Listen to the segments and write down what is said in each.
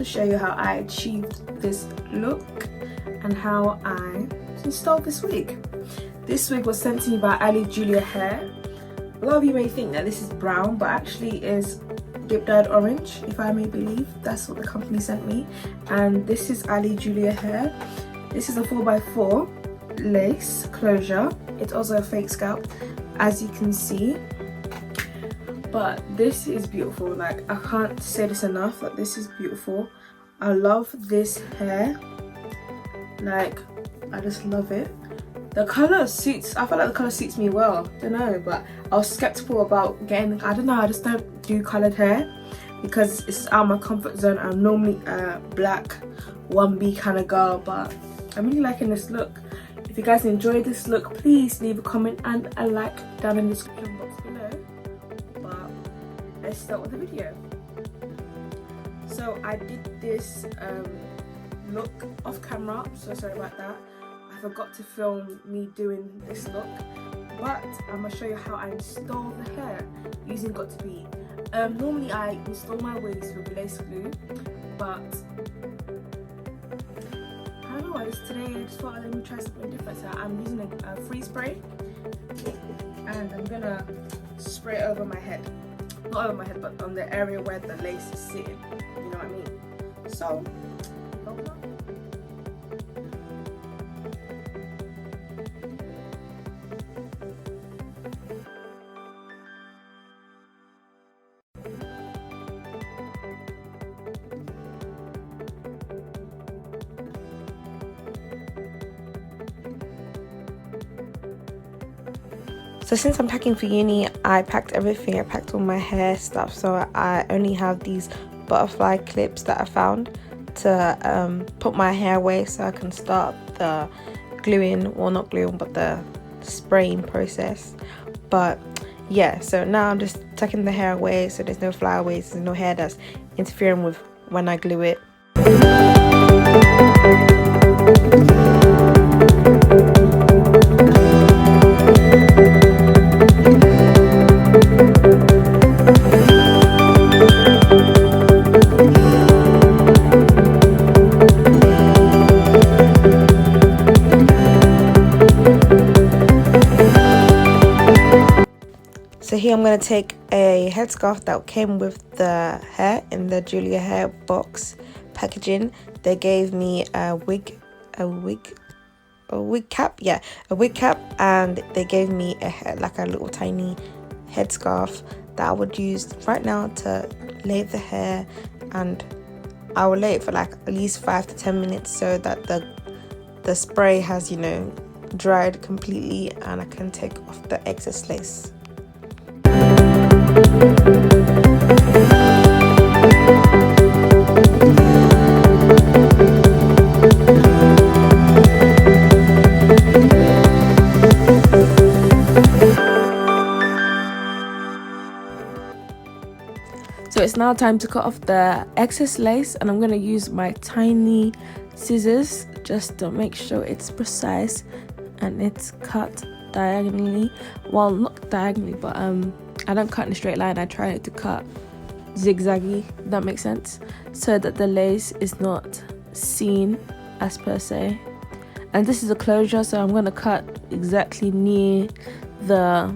show you how I achieved this look and how I installed this wig. This wig was sent to me by Ali Julia Hair. A lot of you may think that this is brown, but actually is dip dyed orange, if I may believe. That's what the company sent me. And this is Ali Julia Hair. This is a 4x4 lace closure. It's also a fake scalp, as you can see. But this is beautiful. Like, I can't say this enough, that this is beautiful. I love this hair. Like, I just love it. The colour suits, I feel like the colour suits me well. I don't know, but I was skeptical about getting, I don't know, I just don't do coloured hair because it's out of my comfort zone. I'm normally a black 1B kind of girl, but I'm really liking this look. If you guys enjoyed this look, please leave a comment and a like down in the description box below. But let's start with the video. So I did this look off camera, so sorry about that. I forgot to film me doing this look, but I'm gonna show you how I install the hair using Got2b. Normally I install my wigs with lace glue, but I don't know, today I just thought let me try something different. So I'm using a freeze spray, and I'm gonna spray it over my head. Not over my head, but on the area where the lace is sitting, you know what I mean? So So since I'm packing for uni, I packed everything. I packed all my hair stuff, so I only have these butterfly clips that I found to put my hair away so I can start the gluing, well not gluing, but the spraying process. But yeah, so now I'm just tucking the hair away so there's no flyaways, there's no hair that's interfering with when I glue it. So here I'm going to take a headscarf that came with the hair in the Julia Hair box packaging. They gave me a wig cap, yeah, a wig cap, and they gave me like a little tiny headscarf that I would use right now to lay the hair, and I will lay it for like at least 5 to 10 minutes so that the spray has, you know, dried completely and I can take off the excess lace. So it's now time to cut off the excess lace, and I'm going to use my tiny scissors just to make sure it's precise and it's cut diagonally. Well, not diagonally, but I don't cut in a straight line. I try to cut zigzaggy, if that makes sense, so that the lace is not seen as per se. And this is a closure, so I'm going to cut exactly near the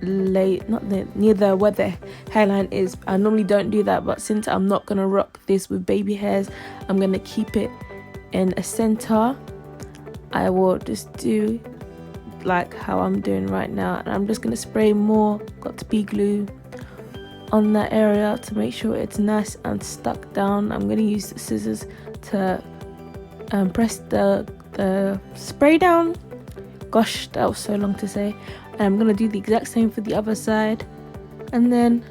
near where the hairline is. I normally don't do that, but since I'm not going to rock this with baby hairs, I'm going to keep it in a center. I will just do like how I'm doing right now, and I'm just going to spray more Got2b glue on that area to make sure it's nice and stuck down. I'm going to use the scissors to press the spray down. Gosh, that was so long to say. And I'm going to do the exact same for the other side, and then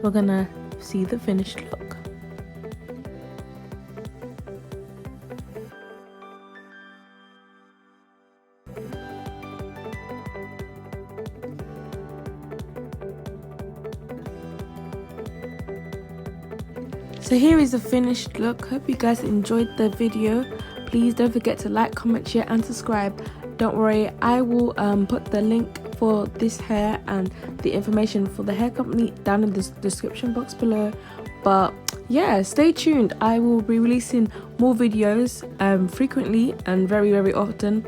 we're going to see the finished look. So here is the finished look. Hope you guys enjoyed the video. Please don't forget to like, comment, share and subscribe. Don't worry, I will put the link for this hair and the information for the hair company down in the description box below. But yeah, stay tuned. I will be releasing more videos frequently and very often.